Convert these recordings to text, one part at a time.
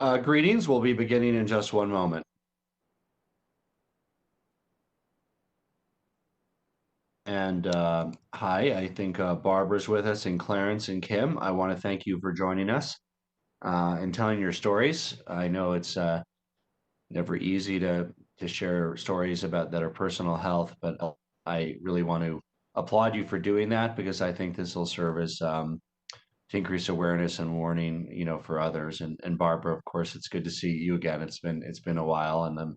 Greetings. We'll be beginning in just one moment. And hi, I think Barbara's with us, and Clarence and Kim. I want to thank you for joining us and telling your stories. I know it's never easy to share stories about that are personal health, but I really want to applaud you for doing that because I think this will serve as to increase awareness and warning, for others. And Barbara, of course, it's good to see you again. It's been a while, and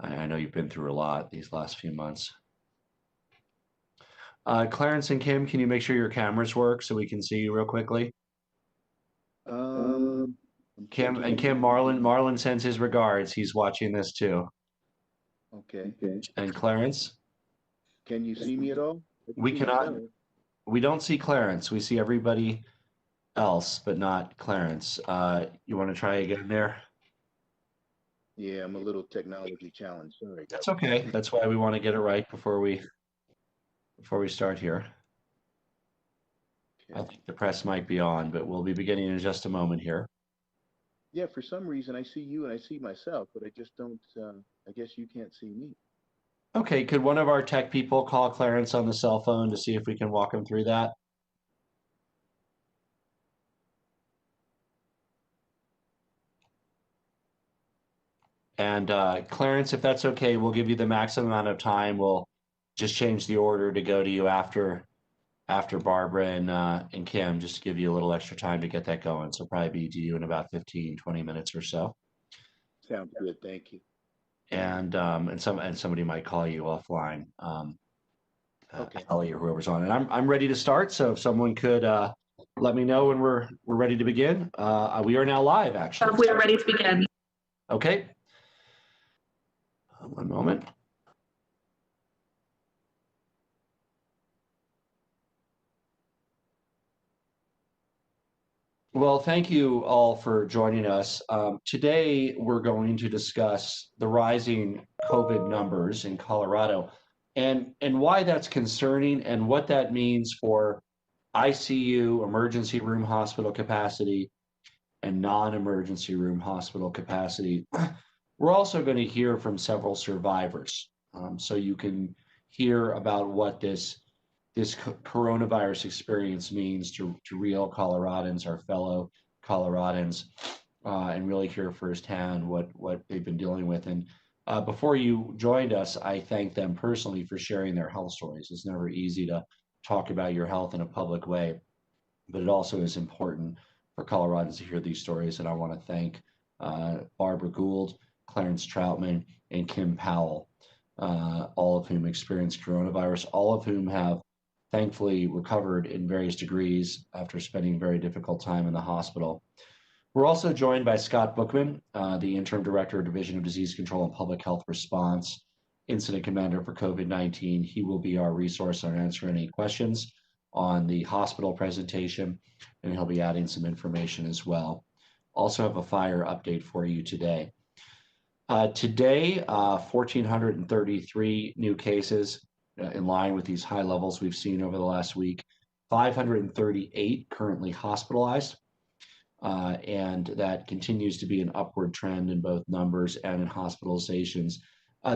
I know you've been through a lot these last few months. Clarence and Kim, can you make sure your cameras work so we can see you real quickly? Kim, Marlon sends his regards. He's watching this too. Okay. And Clarence? Can you see me at all? We cannot. We don't see Clarence. We see everybody else, but not Clarence. You want to try again there? Yeah, I'm a little technology challenged. Sorry. That's okay. That's why we want to get it right before we start here. Okay. I think the press might be on, but we'll be beginning in just a moment here. Yeah, for some reason I see you and I see myself, but I just don't, I guess you can't see me. Okay, could one of our tech people call Clarence on the cell phone to see if we can walk him through that? And Clarence, if that's okay, we'll give you the maximum amount of time. We'll just change the order to go to you after Barbara and Kim, just to give you a little extra time to get that going. So probably be to you in about 15, 20 minutes or so. Sounds good, thank you. And somebody might call you offline, okay. Ellie or whoever's on. And I'm ready to start. So if someone could let me know when we're ready to begin. We are now live, actually. We are ready to begin. Okay. One moment. Well, thank you all for joining us. Today, we're going to discuss the rising COVID numbers in Colorado and why that's concerning and what that means for ICU, emergency room hospital capacity, and non-emergency room hospital capacity. We're also going to hear from several survivors, so you can hear about what this coronavirus experience means to real Coloradans, our fellow Coloradans, and really hear firsthand what they've been dealing with. And before you joined us, I thank them personally for sharing their health stories. It's never easy to talk about your health in a public way, but it also is important for Coloradans to hear these stories. And I want to thank Barbara Gould, Clarence Troutman, and Kim Powell, all of whom experienced coronavirus, all of whom have thankfully recovered in various degrees after spending a very difficult time in the hospital. We're also joined by Scott Bookman, the Interim Director of Division of Disease Control and Public Health Response, Incident Commander for COVID-19. He will be our resource on answering any questions on the hospital presentation, and he'll be adding some information as well. Also have a fire update for you today. Today, 1,433 new cases in line with these high levels we've seen over the last week. 538 currently hospitalized, and that continues to be an upward trend in both numbers and in hospitalizations.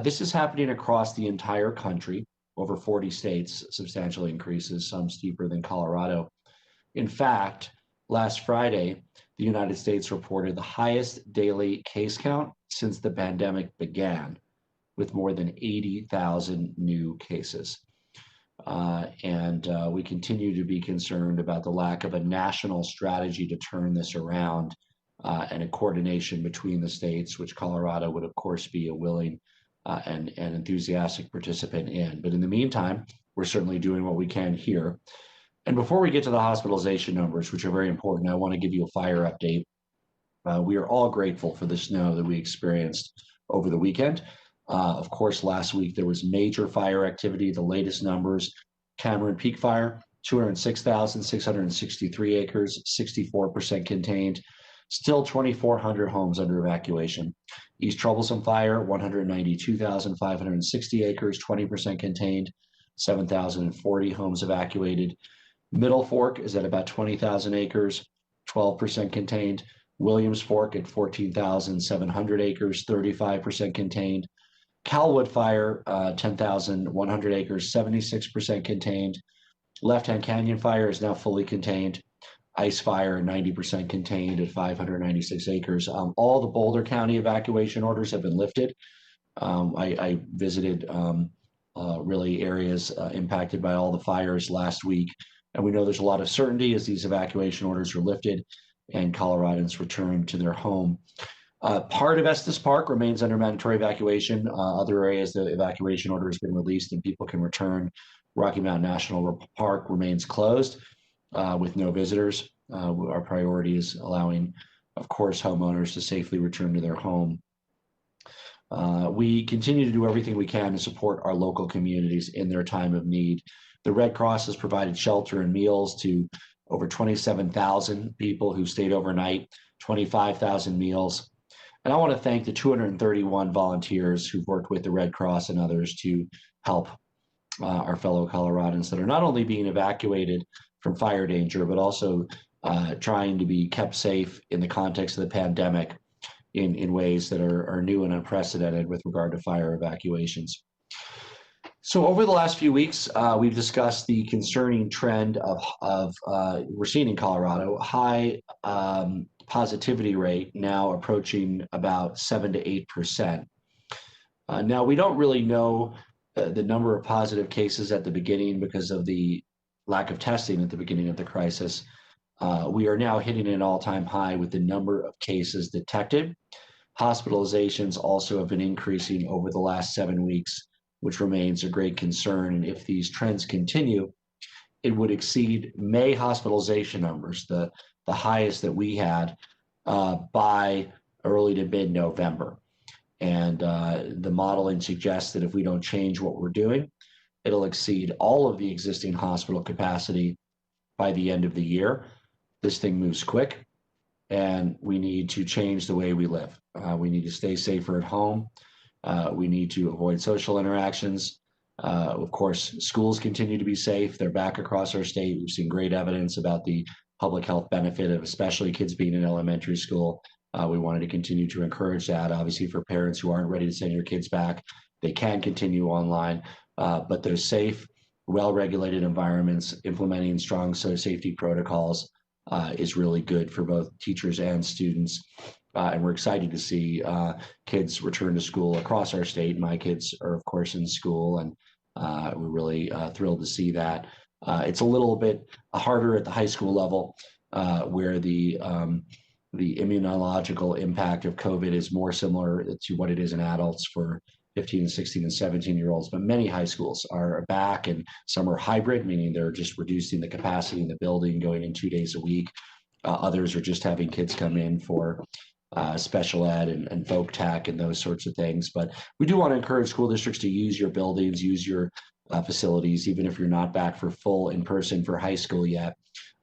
This is happening across the entire country, over 40 states, substantial increases, some steeper than Colorado. In fact, last Friday, the United States reported the highest daily case count since the pandemic began, with more than 80,000 new cases. And we continue to be concerned about the lack of a national strategy to turn this around and a coordination between the states, which Colorado would, of course, be a willing and enthusiastic participant in. But in the meantime, we're certainly doing what we can here. And before we get to the hospitalization numbers, which are very important, I want to give you a fire update. We are all grateful for the snow that we experienced over the weekend. Of course, last week there was major fire activity. The latest numbers, Cameron Peak Fire, 206,663 acres, 64% contained. Still 2,400 homes under evacuation. East Troublesome Fire, 192,560 acres, 20% contained, 7,040 homes evacuated. Middle Fork is at about 20,000 acres, 12% contained. Williams Fork at 14,700 acres, 35% contained. Calwood Fire, 10,100 acres, 76% contained. Left Hand Canyon Fire is now fully contained. Ice Fire, 90% contained at 596 acres. All the Boulder County evacuation orders have been lifted. I visited really areas impacted by all the fires last week, and we know there's a lot of certainty as these evacuation orders are lifted and Coloradans return to their home. Part of Estes Park remains under mandatory evacuation. Other areas, the evacuation order has been released and people can return. Rocky Mountain National Park remains closed with no visitors. Our priority is allowing, of course, homeowners to safely return to their home. We continue to do everything we can to support our local communities in their time of need. The Red Cross has provided shelter and meals to over 27,000 people who stayed overnight, 25,000 meals. And I want to thank the 231 volunteers who've worked with the Red Cross and others to help our fellow Coloradans that are not only being evacuated from fire danger, but also trying to be kept safe in the context of the pandemic in ways that are new and unprecedented with regard to fire evacuations. So over the last few weeks, we've discussed the concerning trend of we're seeing in Colorado, high positivity rate now approaching about 7 to 8%. Now, we don't really know the number of positive cases at the beginning because of the lack of testing at the beginning of the crisis. We are now hitting an all-time high with the number of cases detected. Hospitalizations also have been increasing over the last 7 weeks, which remains a great concern. And if these trends continue, it would exceed May hospitalization numbers, the highest that we had by early to mid-November. And the modeling suggests that if we don't change what we're doing, it'll exceed all of the existing hospital capacity by the end of the year. This thing moves quick, and we need to change the way we live. We need to stay safer at home. We need to avoid social interactions. Of course, schools continue to be safe. They're back across our state. We've seen great evidence about the public health benefit of especially kids being in elementary school. We wanted to continue to encourage that. Obviously, for parents who aren't ready to send your kids back, they can continue online, but they're safe, well-regulated environments. Implementing strong safety protocols is really good for both teachers and students. And we're excited to see kids return to school across our state. My kids are, of course, in school, and we're really thrilled to see that. It's a little bit harder at the high school level, where the immunological impact of COVID is more similar to what it is in adults for 15, 16, and 17-year-olds. But many high schools are back, and some are hybrid, meaning they're just reducing the capacity in the building, going in 2 days a week. Others are just having kids come in for special ed and folk tech and those sorts of things. But we do want to encourage school districts to use your buildings, use your facilities, even if you're not back for full in person for high school yet.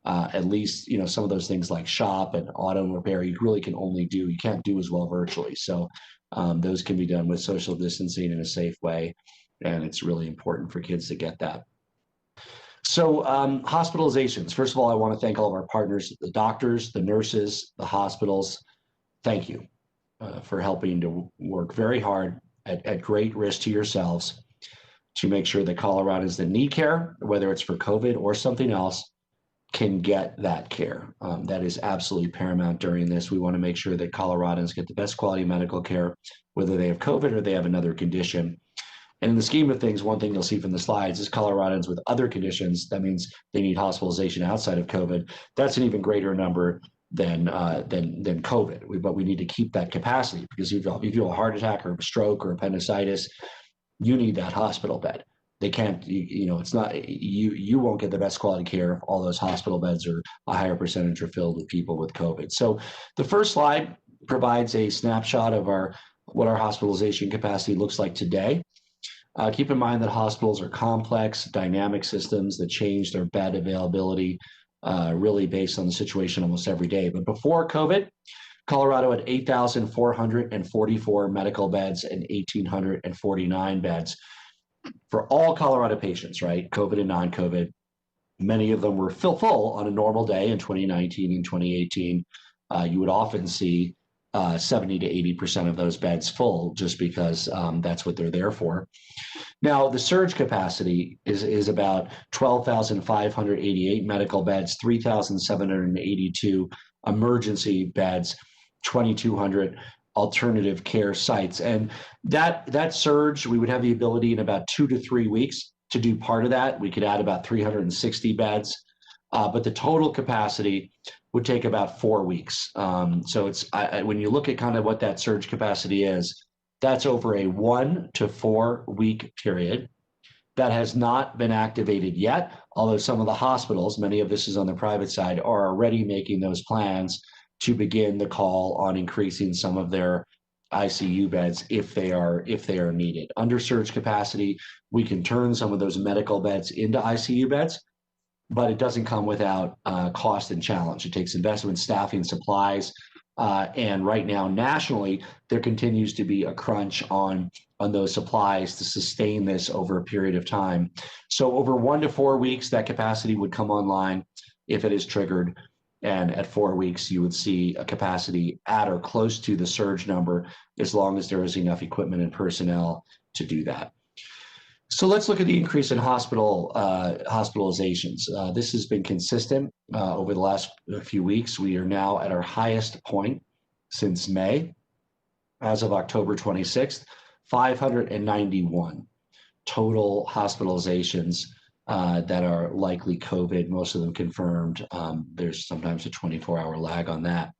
At least, some of those things like shop and auto repair, you really can only do, you can't do as well virtually. So those can be done with social distancing in a safe way. And it's really important for kids to get that. So hospitalizations. First of all, I want to thank all of our partners, the doctors, the nurses, the hospitals. Thank you for helping to work very hard at great risk to yourselves to make sure that Coloradans that need care, whether it's for COVID or something else, can get that care. That is absolutely paramount during this. We want to make sure that Coloradans get the best quality medical care, whether they have COVID or they have another condition. And in the scheme of things, one thing you'll see from the slides is Coloradans with other conditions. That means they need hospitalization outside of COVID. That's an even greater number than COVID. But we need to keep that capacity, because if you have a heart attack or a stroke or appendicitis, you need that hospital bed. They can't, it's not, you won't get the best quality care if all those hospital beds are a higher percentage are filled with people with COVID. So the first slide provides a snapshot of what our hospitalization capacity looks like today. Keep in mind that hospitals are complex, dynamic systems that change their bed availability really based on the situation almost every day. But before COVID, Colorado had 8,444 medical beds and 1,849 beds for all Colorado patients, right? COVID and non-COVID. Many of them were full on a normal day in 2019 and 2018. you would often see 70 to 80% of those beds full, just because that's what they're there for. Now, the surge capacity is about 12,588 medical beds, 3,782 emergency beds, 2,200 alternative care sites. And that surge, we would have the ability in about 2 to 3 weeks to do part of that. We could add about 360 beds, but the total capacity would take about 4 weeks. So it's when you look at kind of what that surge capacity is, that's over a 1 to 4 week period that has not been activated yet, although some of the hospitals, many of this is on the private side, are already making those plans to begin the call on increasing some of their ICU beds if they are needed. Under surge capacity, we can turn some of those medical beds into ICU beds, but it doesn't come without cost and challenge. It takes investment, staffing, supplies, and right now nationally, there continues to be a crunch on those supplies to sustain this over a period of time. So over 1 to 4 weeks, that capacity would come online if it is triggered. And at 4 weeks, you would see a capacity at or close to the surge number, as long as there is enough equipment and personnel to do that. So let's look at the increase in hospitalizations. This has been consistent over the last few weeks. We are now at our highest point since May. As of October 26th, 591 total hospitalizations that are likely COVID, most of them confirmed. There's sometimes a 24-hour lag on that.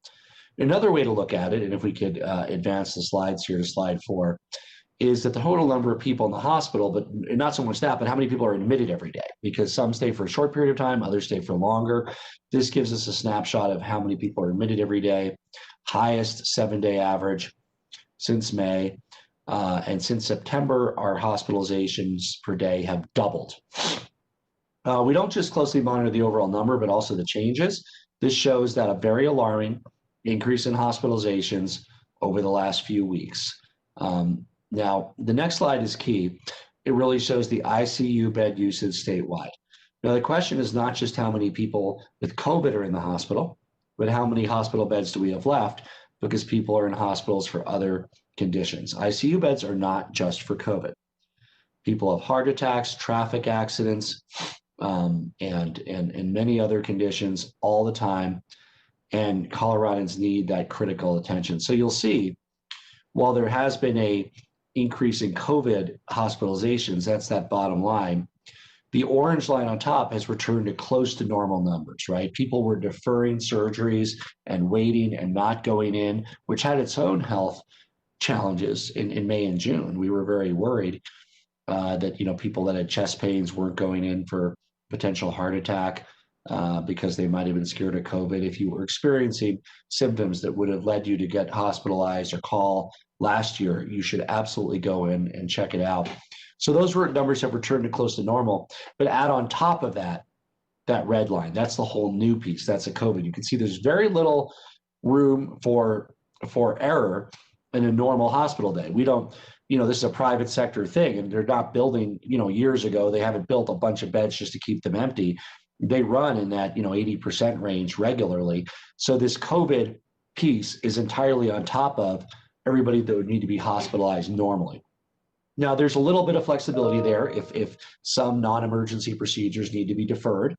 Another way to look at it, and if we could advance the slides here to slide 4, is that the total number of people in the hospital, but not so much that, but how many people are admitted every day, because some stay for a short period of time, others stay for longer. This gives us a snapshot of how many people are admitted every day. Highest 7-day average since May, and since September, our hospitalizations per day have doubled. We don't just closely monitor the overall number, but also the changes. This shows that a very alarming increase in hospitalizations over the last few weeks. Now, the next slide is key. It really shows the ICU bed usage statewide. Now, the question is not just how many people with COVID are in the hospital, but how many hospital beds do we have left, because people are in hospitals for other conditions. ICU beds are not just for COVID. People have heart attacks, traffic accidents, and many other conditions all the time, and Coloradans need that critical attention. So you'll see, while there has been a increase in COVID hospitalizations, that's that bottom line, the orange line on top has returned to close to normal numbers, right? People were deferring surgeries and waiting and not going in, which had its own health challenges in May and June. We were very worried that people that had chest pains weren't going in for potential heart attack because they might have been scared of COVID. If you were experiencing symptoms that would have led you to get hospitalized or call last year, you should absolutely go in and check it out. So those numbers have returned to close to normal, but add on top of that, that red line, that's the whole new piece. That's a COVID. You can see there's very little room for error in a normal hospital day. We don't, this is a private sector thing, and they're not building, years ago, they haven't built a bunch of beds just to keep them empty. They run in that, 80% range regularly. So this COVID piece is entirely on top of everybody that would need to be hospitalized normally. Now, there's a little bit of flexibility there. If some non-emergency procedures need to be deferred,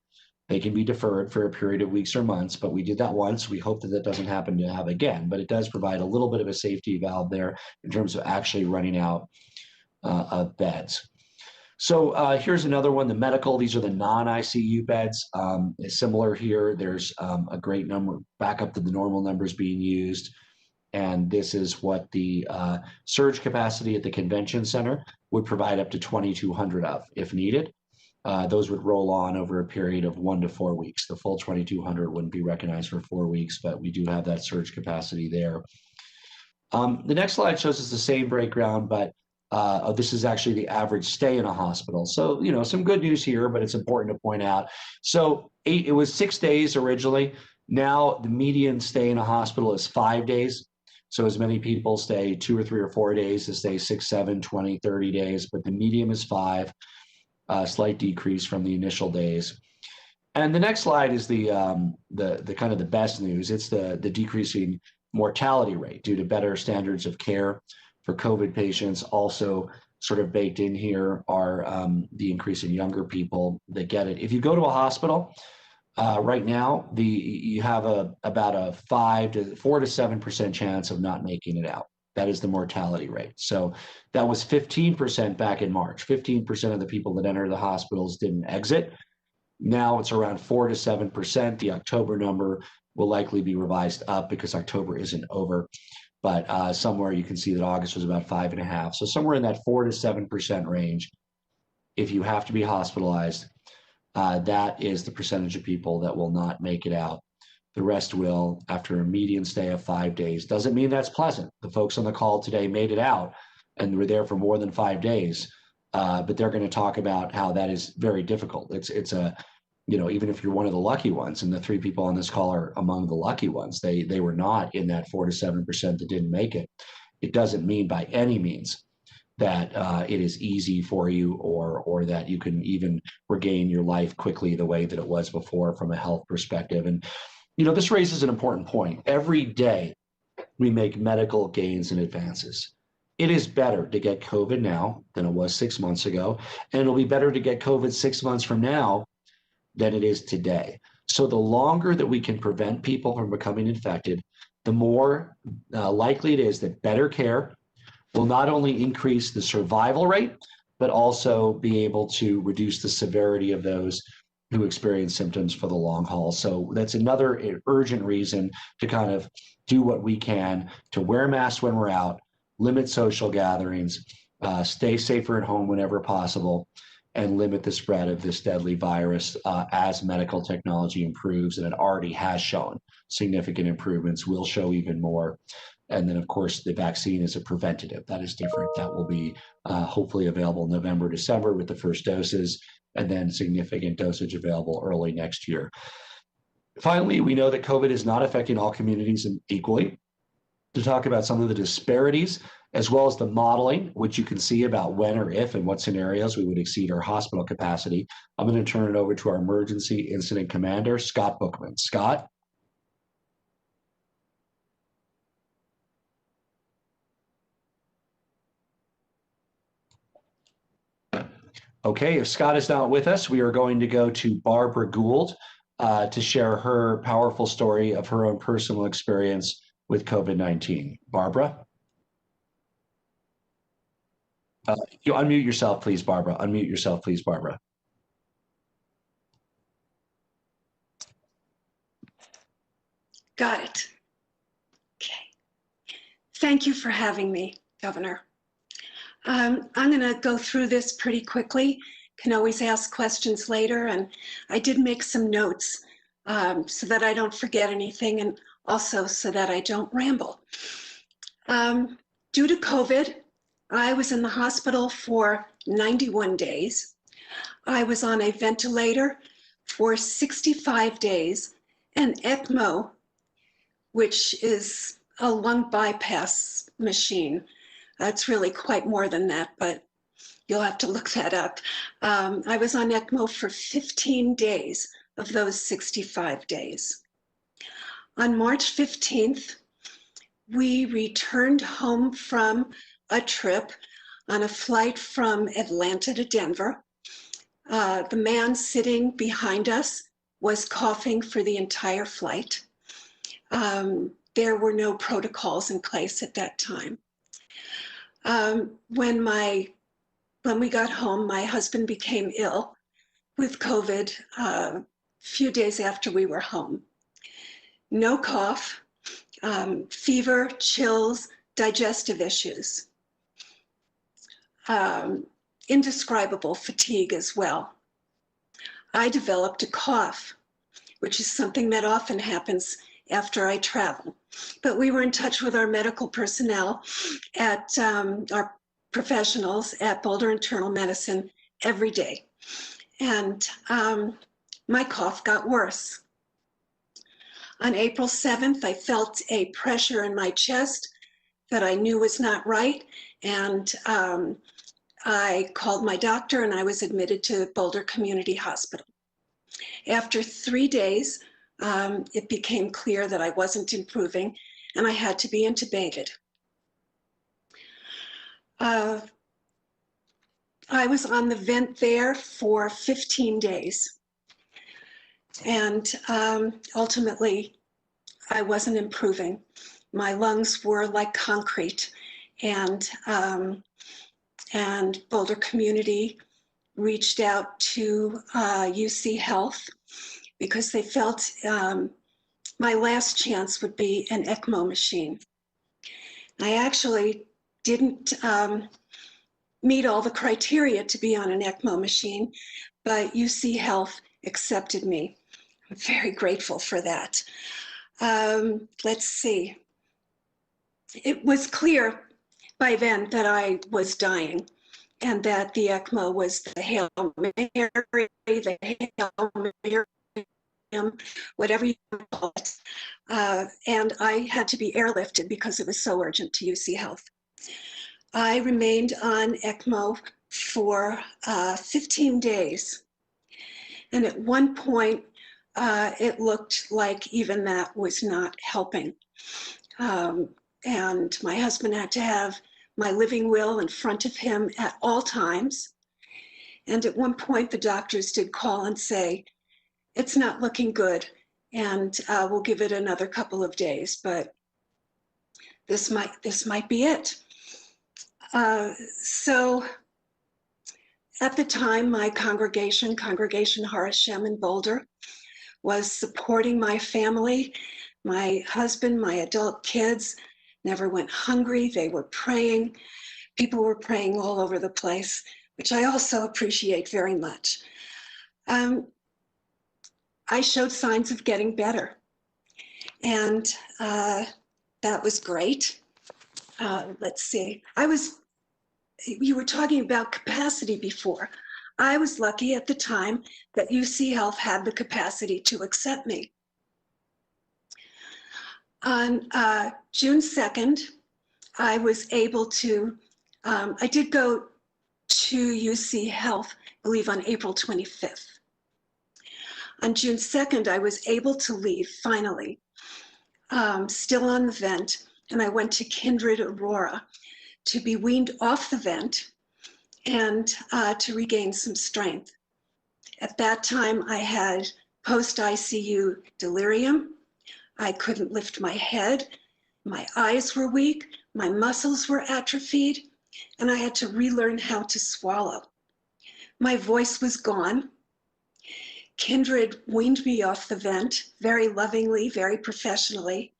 they can be deferred for a period of weeks or months, but we did that once. We hope that that doesn't happen to have again, but it does provide a little bit of a safety valve there in terms of actually running out of beds. So here's another one, the medical. These are the non-ICU beds. Similar here, there's a great number, back up to the normal numbers being used. And this is what the surge capacity at the convention center would provide up to 2,200 of, if needed. Those would roll on over a period of 1 to 4 weeks. The full 2,200 wouldn't be recognized for 4 weeks, but we do have that surge capacity there. The next slide shows us the same breakdown, but this is actually the average stay in a hospital. So, some good news here, but it's important to point out. So it was 6 days originally. Now the median stay in a hospital is 5 days. So as many people stay 2 or 3 or 4 days as stay 6, 7, 20, 30 days, but the median is 5, slight decrease from the initial days. And the next slide is the kind of the best news. It's the decreasing mortality rate due to better standards of care for COVID patients. Also sort of baked in here are the increase in younger people that get it. If you go to a hospital right now, you have about a 4 to 7% chance of not making it out. That is the mortality rate. So that was 15% back in March. 15% of the people that enter the hospitals didn't exit. Now it's around 4 to 7%. The October number will likely be revised up because October isn't over. But somewhere you can see that August was about 5.5. So somewhere in that 4 to 7% range, if you have to be hospitalized, that is the percentage of people that will not make it out. The rest will after a median stay of 5 days. Doesn't mean that's pleasant. The folks on the call today made it out and were there for more than 5 days. But they're going to talk about how that is very difficult. It's a, even if you're one of the lucky ones, and the 3 people on this call are among the lucky ones, they were not in that 4 to 7% that didn't make it. It doesn't mean by any means that it is easy for you or that you can even regain your life quickly the way that it was before from a health perspective. And, this raises an important point. Every day we make medical gains and advances. It is better to get COVID now than it was 6 months ago, and it'll be better to get COVID 6 months from now than it is today. So the longer that we can prevent people from becoming infected, the more likely it is that better care will not only increase the survival rate, but also be able to reduce the severity of those who experience symptoms for the long haul. So that's another urgent reason to kind of do what we can to wear masks when we're out, limit social gatherings, stay safer at home whenever possible, and limit the spread of this deadly virus as medical technology improves. And it already has shown significant improvements, will show even more. And then, of course, the vaccine is a preventative. That is different. That will be hopefully available November, December with the first doses, and then significant dosage available early next year. Finally, we know that COVID is not affecting all communities equally. To talk about some of the disparities, as well as the modeling, which you can see about when or if and what scenarios we would exceed our hospital capacity, I'm going to turn it over to our emergency incident commander, Scott Bookman. Scott? Okay, if Scott is not with us, we are going to go to Barbara Gould to share her powerful story of her own personal experience with COVID-19. Barbara? You unmute yourself, please, Barbara. Unmute yourself, please, Barbara. Got it. Okay. Thank you for having me, Governor. I'm going to go through this pretty quickly. Can always ask questions later. And I did make some notes so that I don't forget anything and also so that I don't ramble. Due to COVID, I was in the hospital for 91 days. I was on a ventilator for 65 days, and ECMO, which is a lung bypass machine. It's really quite more than that, but you'll have to look that up. I was on ECMO for 15 days of those 65 days. On March 15th, we returned home from a trip on a flight from Atlanta to Denver. The man sitting behind us was coughing for the entire flight. There were no protocols in place at that time. When we got home, my husband became ill with COVID a few days after we were home. No cough, fever, chills, digestive issues. Indescribable fatigue as well. I developed a cough, which is something that often happens after I travel. But we were in touch with our medical personnel at our professionals at Boulder Internal Medicine every day. And my cough got worse. On April 7th, I felt a pressure in my chest that I knew was not right. And I called my doctor and I was admitted to Boulder Community Hospital. After 3 days, it became clear that I wasn't improving and I had to be intubated. I was on the vent there for 15 days. And ultimately, I wasn't improving. My lungs were like concrete, and Boulder community reached out to UC Health because they felt my last chance would be an ECMO machine. I actually didn't meet all the criteria to be on an ECMO machine, but UC Health accepted me. I'm very grateful for that. Let's see. It was clear by then that I was dying and that the ECMO was the Hail Mary, the Hail Mary, whatever you call it. And I had to be airlifted because it was so urgent to UC Health. I remained on ECMO for 15 days. And at one point, it looked like even that was not helping. And my husband had to have my living will in front of him at all times. And at one point, the doctors did call and say, it's not looking good, and we'll give it another couple of days, but this might be it. So at the time, my Congregation Har Hashem in Boulder, was supporting my family. My husband, my adult kids never went hungry. They were praying. People were praying all over the place, which I also appreciate very much. I showed signs of getting better, and that was great. Let's see. You were talking about capacity before. I was lucky at the time that UC Health had the capacity to accept me. On June 2nd, I was able to, I did go to UC Health, I believe on April 25th. On June 2nd, I was able to leave, finally, still on the vent, and I went to Kindred Aurora to be weaned off the vent and to regain some strength. At that time, I had post-ICU delirium. I couldn't lift my head. My eyes were weak. My muscles were atrophied, and I had to relearn how to swallow. My voice was gone. Kindred weaned me off the vent very lovingly, very professionally.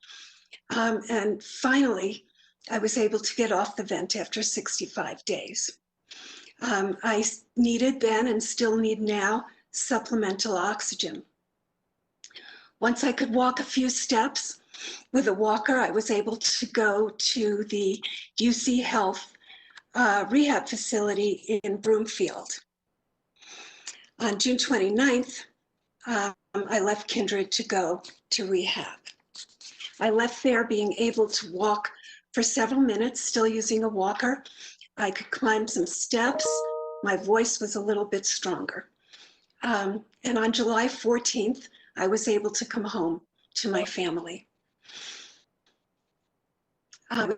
And finally, I was able to get off the vent after 65 days. I needed then and still need now supplemental oxygen. Once I could walk a few steps with a walker, I was able to go to the UC Health Rehab facility in Broomfield. On June 29th, I left Kindred to go to Rehab. I left there being able to walk for several minutes, still using a walker. I could climb some steps. My voice was a little bit stronger. And on July 14th, I was able to come home to my family. It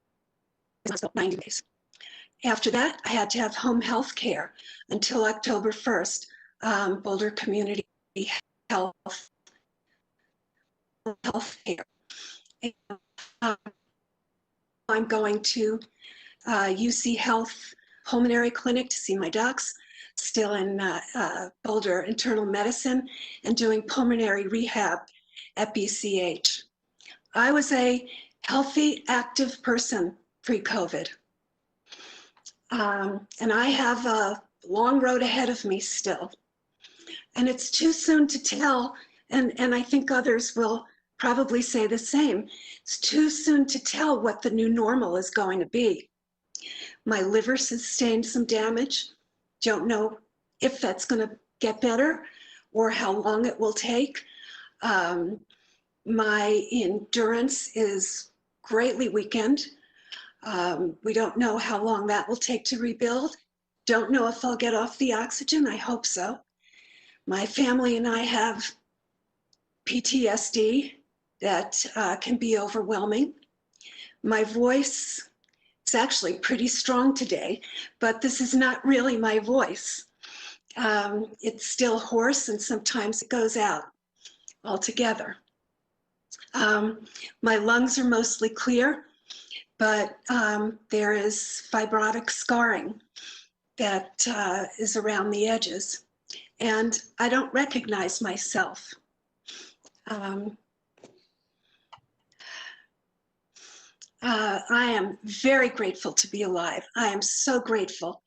was about 90 days. After that, I had to have home health care until October 1st. Boulder Community Health care. I'm going to UC Health Pulmonary Clinic to see my docs, still in Boulder Internal Medicine, and doing pulmonary rehab at BCH. I was a healthy, active person pre-COVID. And I have a long road ahead of me still. And it's too soon to tell, and I think others will probably say the same. It's too soon to tell what the new normal is going to be. My liver sustained some damage. Don't know if that's going to get better or how long it will take. My endurance is greatly weakened. We don't know how long that will take to rebuild. Don't know if I'll get off the oxygen. I hope so. My family and I have PTSD that can be overwhelming. My voice is actually pretty strong today, but this is not really my voice. It's still hoarse and sometimes it goes out altogether. My lungs are mostly clear, but there is fibrotic scarring that is around the edges, and I don't recognize myself. I am very grateful to be alive. I am so grateful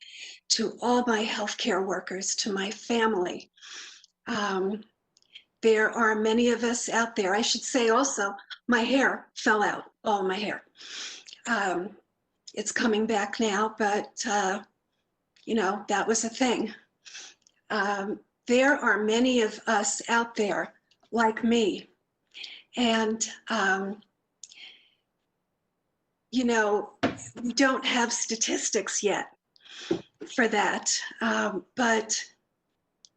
to all my healthcare workers, to my family. There are many of us out there. I should say also, my hair fell out, all my hair. It's coming back now, but you know, that was a thing. There are many of us out there like me. And you know, we don't have statistics yet for that, but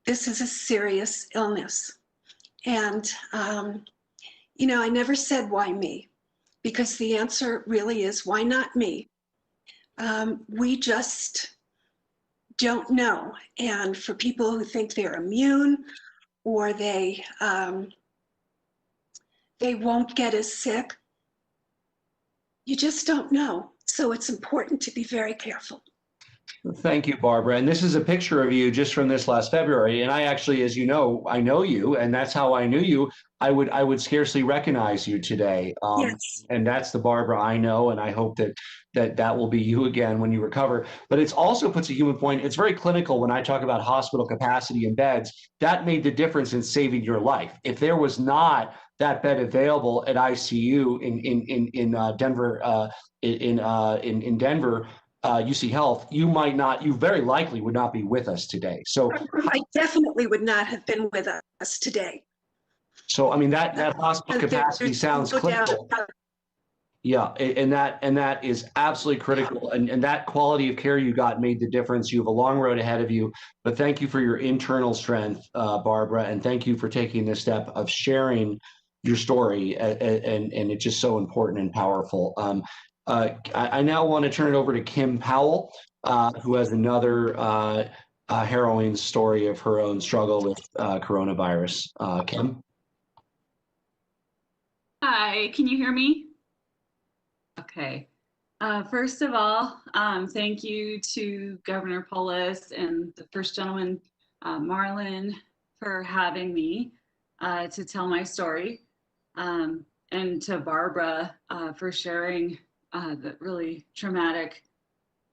this is a serious illness. And, you know, I never said why me, because the answer really is why not me? We just don't know. And for people who think they're immune or they won't get as sick, you just don't know. So it's important to be very careful. Thank you, Barbara. And this is a picture of you just from this last February. And I actually, as you know, I know you, and that's how I knew you. I would scarcely recognize you today. Yes. And that's the Barbara I know. And I hope that will be you again when you recover. But it also puts a human point. It's very clinical when I talk about hospital capacity and beds. That made the difference in saving your life. If there was not that bed available at ICU in Denver, in Denver, UC Health, you very likely would not be with us today. So I definitely would not have been with us today. So I mean that hospital capacity sounds clinical. Yeah, and that is absolutely critical. And that quality of care you got made the difference. You have a long road ahead of you. But thank you for your internal strength, Barbara, and thank you for taking this step of sharing your story. And it's just so important and powerful. I now want to turn it over to Kim Powell, who has another harrowing story of her own struggle with coronavirus. Kim? Hi, can you hear me? Okay. First of all, thank you to Governor Polis and the First Gentleman, Marlon, for having me to tell my story, and to Barbara for sharing the really traumatic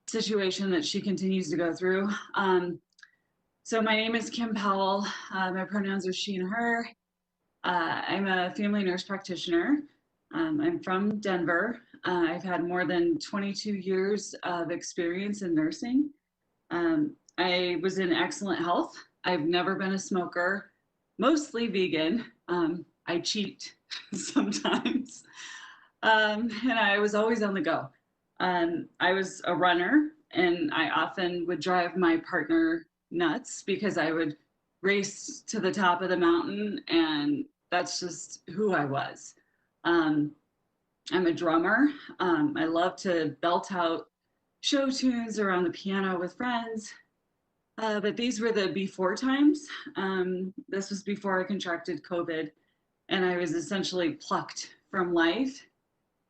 situation that she continues to go through. So my name is Kim Powell. My pronouns are she and her. I'm a family nurse practitioner. I'm from Denver. I've had more than 22 years of experience in nursing. I was in excellent health. I've never been a smoker, mostly vegan. I cheat sometimes. And I was always on the go. I was a runner, and I often would drive my partner nuts because I would race to the top of the mountain, and that's just who I was. I'm a drummer. I love to belt out show tunes around the piano with friends. But these were the before times. This was before I contracted COVID, and I was essentially plucked from life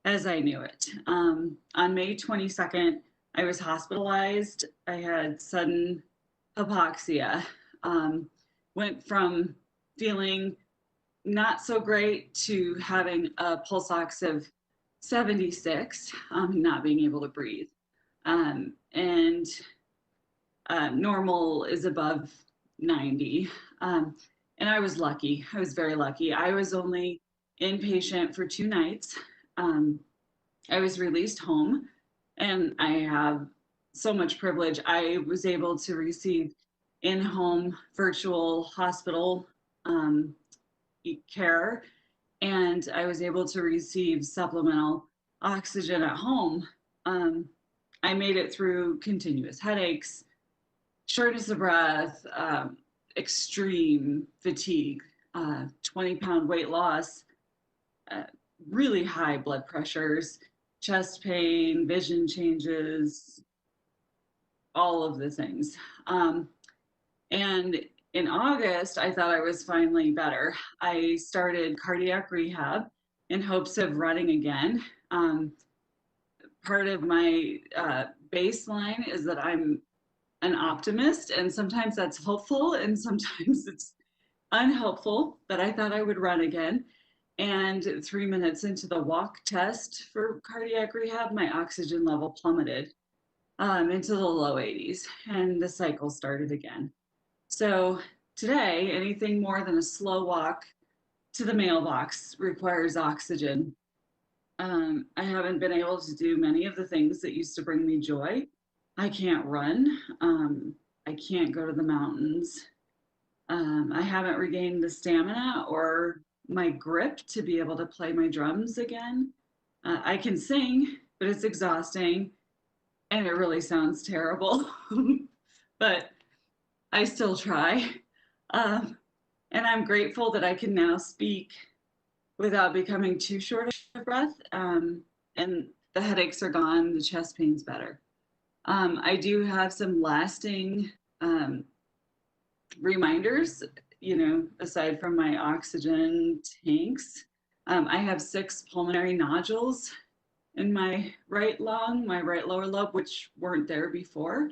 as I knew it. On May 22nd, I was hospitalized. I had sudden hypoxia. Went from feeling not so great to having a pulse ox of 76, not being able to breathe. Normal is above 90. And I was lucky. I was very lucky. I was only inpatient for 2 nights. I was released home, and I have so much privilege. I was able to receive in-home virtual hospital care, and I was able to receive supplemental oxygen at home. I made it through continuous headaches, shortness of breath, extreme fatigue, 20-pound weight loss, really high blood pressures, chest pain, vision changes, all of the things. And in August, I thought I was finally better. I started cardiac rehab in hopes of running again. Part of my baseline is that I'm an optimist, and sometimes that's helpful and sometimes it's unhelpful, but I thought I would run again. And 3 minutes into the walk test for cardiac rehab, my oxygen level plummeted into the low 80s, and the cycle started again. So today, anything more than a slow walk to the mailbox requires oxygen. I haven't been able to do many of the things that used to bring me joy. I can't run. I can't go to the mountains. I haven't regained the stamina or my grip to be able to play my drums again. I can sing, but it's exhausting and it really sounds terrible, but I still try. And I'm grateful that I can now speak without becoming too short of breath. And the headaches are gone, the chest pain's better. I do have some lasting reminders, aside from my oxygen tanks. I have 6 pulmonary nodules in my right lung, my right lower lobe, which weren't there before.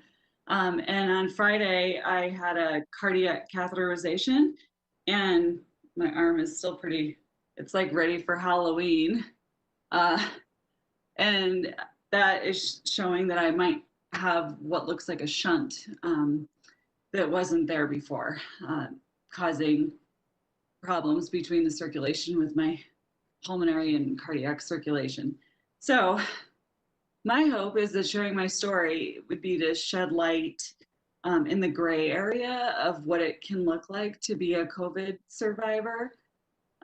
And on Friday, I had a cardiac catheterization, and my arm is still it's like ready for Halloween. And that is showing that I might have what looks like a shunt that wasn't there before, causing problems between the circulation with my pulmonary and cardiac circulation. So my hope is that sharing my story would be to shed light in the gray area of what it can look like to be a COVID survivor.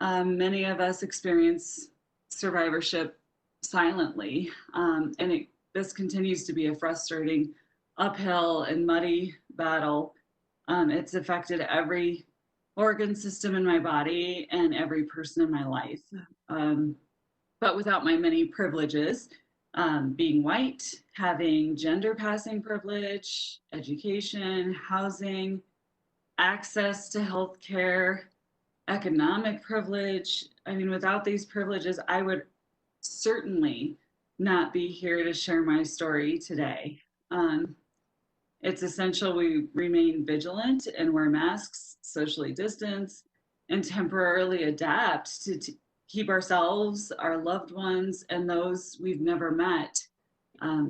Many of us experience survivorship silently, and this continues to be a frustrating, uphill and muddy battle. It's affected every organ system in my body and every person in my life. But without my many privileges, being white, having gender passing privilege, education, housing, access to healthcare, economic privilege. I mean, without these privileges, I would certainly not be here to share my story today. It's essential we remain vigilant and wear masks, socially distance, and temporarily adapt to keep ourselves, our loved ones, and those we've never met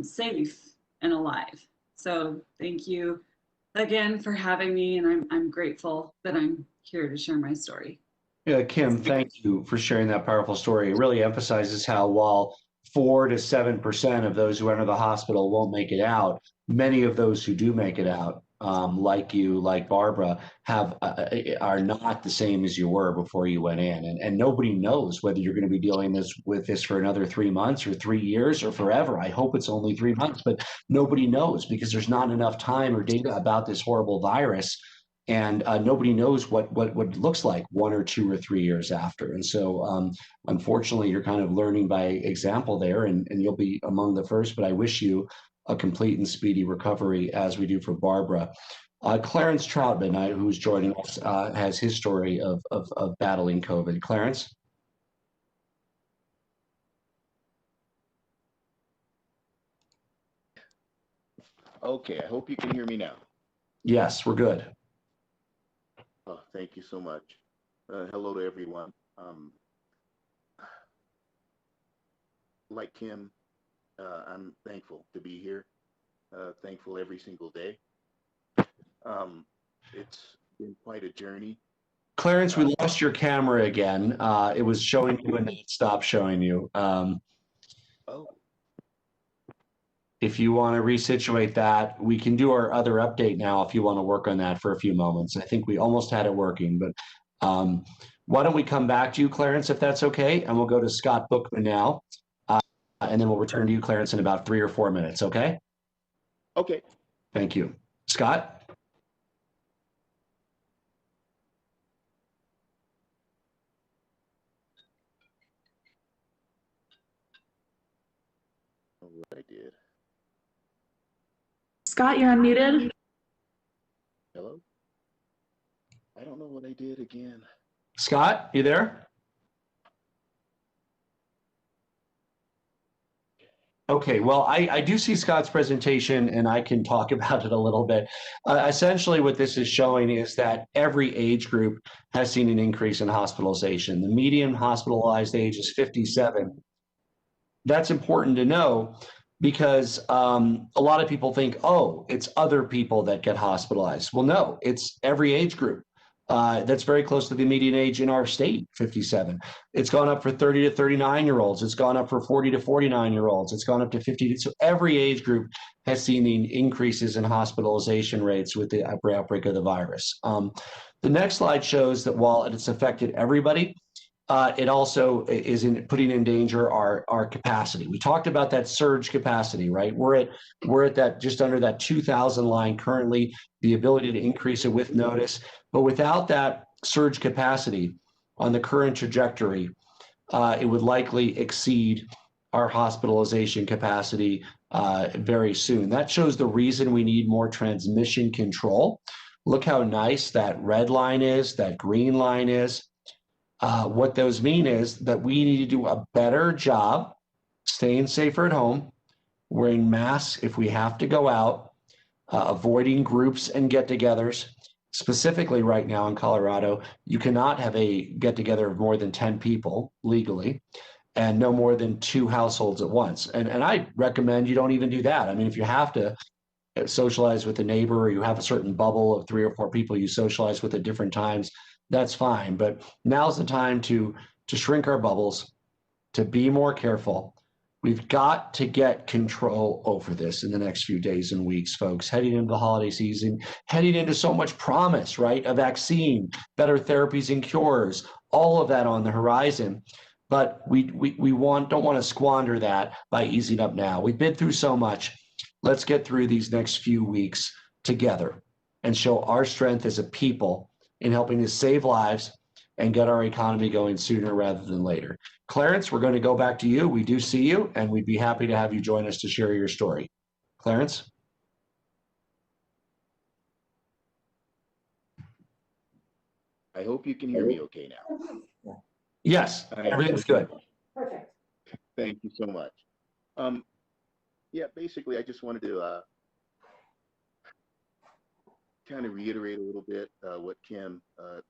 safe and alive. So thank you again for having me, and I'm grateful that I'm here to share my story. Yeah, Kim, thank you for sharing that powerful story. It really emphasizes how while 4 to 7% of those who enter the hospital won't make it out, many of those who do make it out, like you, like Barbara, are not the same as you were before you went in. And nobody knows whether you're going to be dealing with this for another 3 months or 3 years or forever. I hope it's only 3 months, but nobody knows because there's not enough time or data about this horrible virus. And nobody knows what it looks like 1 or 2 or 3 years after. And so, unfortunately, you're kind of learning by example there, and you'll be among the first. But I wish you a complete and speedy recovery, as we do for Barbara. Clarence Troutman, who's joining us, has his story of battling COVID. Clarence? Okay, I hope you can hear me now. Yes, we're good. Oh, thank you so much. Hello to everyone. Like Kim, I'm thankful to be here. Thankful every single day. It's been quite a journey. Clarence, we lost your camera again. It was showing you and then it stopped showing you. Oh. If you want to resituate that, we can do our other update now if you want to work on that for a few moments. I think we almost had it working, but why don't we come back to you, Clarence, if that's okay? And we'll go to Scott Bookman now, and then we'll return to you, Clarence, in about 3 or 4 minutes, okay? Okay. Thank you. Scott? Scott, you're unmuted. Hello? I don't know what I did again. Scott, you there? Okay, well, I do see Scott's presentation and I can talk about it a little bit. Essentially, what this is showing is that every age group has seen an increase in hospitalization. The median hospitalized age is 57. That's important to know because a lot of people think, oh, it's other people that get hospitalized. Well, no, it's every age group. That's very close to the median age in our state, 57. It's gone up for 30 to 39-year-olds. It's gone up for 40 to 49-year-olds. It's gone up to 50. So every age group has seen the increases in hospitalization rates with the outbreak of the virus. The next slide shows that while it's affected everybody, it also is putting in danger our capacity. We talked about that surge capacity, right? We're at that just under that 2,000 line currently, the ability to increase it with notice. But without that surge capacity on the current trajectory, it would likely exceed our hospitalization capacity very soon. That shows the reason we need more transmission control. Look how nice that red line is, that green line is. What those mean is that we need to do a better job staying safer at home, wearing masks if we have to go out, avoiding groups and get-togethers. Specifically right now in Colorado, you cannot have a get-together of more than 10 people legally and no more than 2 households at once. And I recommend you don't even do that. I mean, if you have to socialize with a neighbor or you have a certain bubble of 3 or 4 people you socialize with at different times, that's fine. But now's the time to shrink our bubbles, to be more careful. We've got to get control over this in the next few days and weeks, folks, heading into the holiday season, heading into so much promise, right? A vaccine, better therapies and cures, all of that on the horizon. But we don't want to squander that by easing up now. We've been through so much. Let's get through these next few weeks together and show our strength as a people in helping to save lives and get our economy going sooner rather than later. Clarence, we're going to go back to you. We do see you, and we'd be happy to have you join us to share your story. Clarence? I hope you can hear me okay now. Yes, everything's good. Perfect. Thank you so much. Yeah, basically, I just wanted to kind of reiterate a little bit what Kim,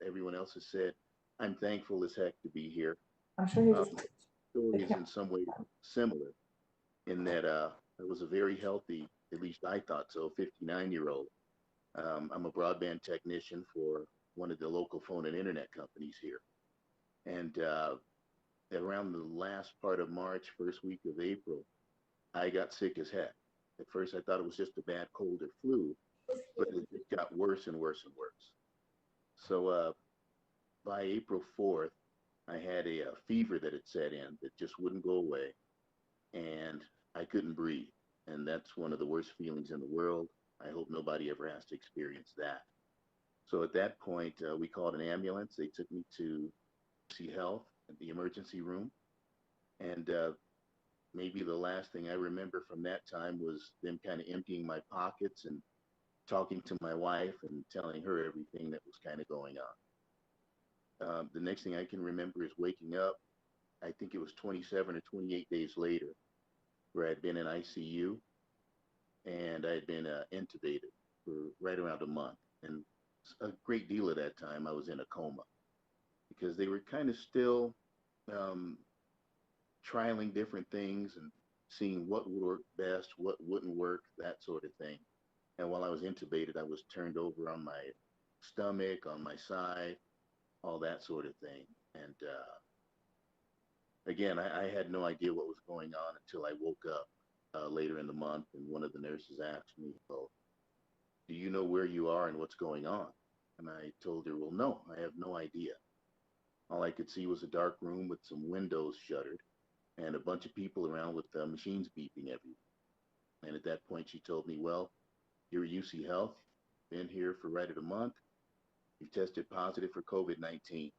everyone else has said. I'm thankful as heck to be here. I'm sure you Story is in some way similar in that I was a very healthy, at least I thought so, 59-year-old. I'm a broadband technician for one of the local phone and internet companies here. And around the last part of March, first week of April, I got sick as heck. At first, I thought it was just a bad cold or flu, but it just got worse and worse and worse. So by April 4th, I had a fever that had set in that just wouldn't go away, and I couldn't breathe. And that's one of the worst feelings in the world. I hope nobody ever has to experience that. So at that point, we called an ambulance. They took me to see health at the emergency room. And maybe the last thing I remember from that time was them kind of emptying my pockets and talking to my wife and telling her everything that was kind of going on. The next thing I can remember is waking up, I think it was 27 or 28 days later, where I'd been in ICU and I had been intubated for right around a month. And a great deal of that time I was in a coma because they were kind of still trialing different things and seeing what would work best, what wouldn't work, that sort of thing. And while I was intubated, I was turned over on my stomach, on my side, all that sort of thing. And again, I had no idea what was going on until I woke up later in the month, and one of the nurses asked me, well, do you know where you are and what's going on? And I told her, well, no, I have no idea. All I could see was a dark room with some windows shuttered and a bunch of people around with machines beeping everywhere. And at that point, she told me, well, you're at UC Health, been here for right at a month. You've tested positive for COVID-19.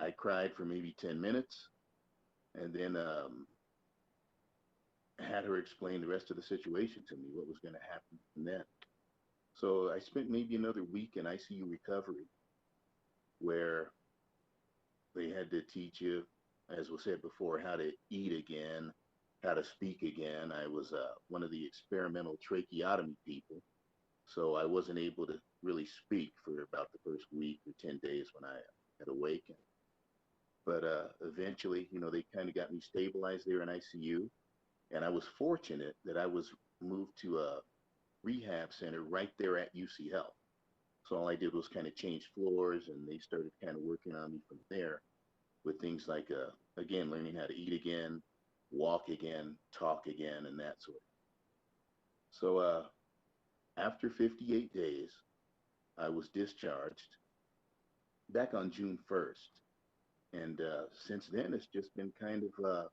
I cried for maybe 10 minutes. And then had her explain the rest of the situation to me, what was going to happen from then. So I spent maybe another week in ICU recovery, where they had to teach you, as was said before, how to eat again, how to speak again. I was one of the experimental tracheotomy people, so I wasn't able to really speak for about the first week or 10 days when I had awakened. But eventually, they kind of got me stabilized there in ICU. And I was fortunate that I was moved to a rehab center right there at UC Health. So all I did was kind of change floors, and they started kind of working on me from there with things like, again, learning how to eat again, walk again, talk again, and that sort of thing. So after 58 days, I was discharged back on June 1st. And since then, it's just been kind of a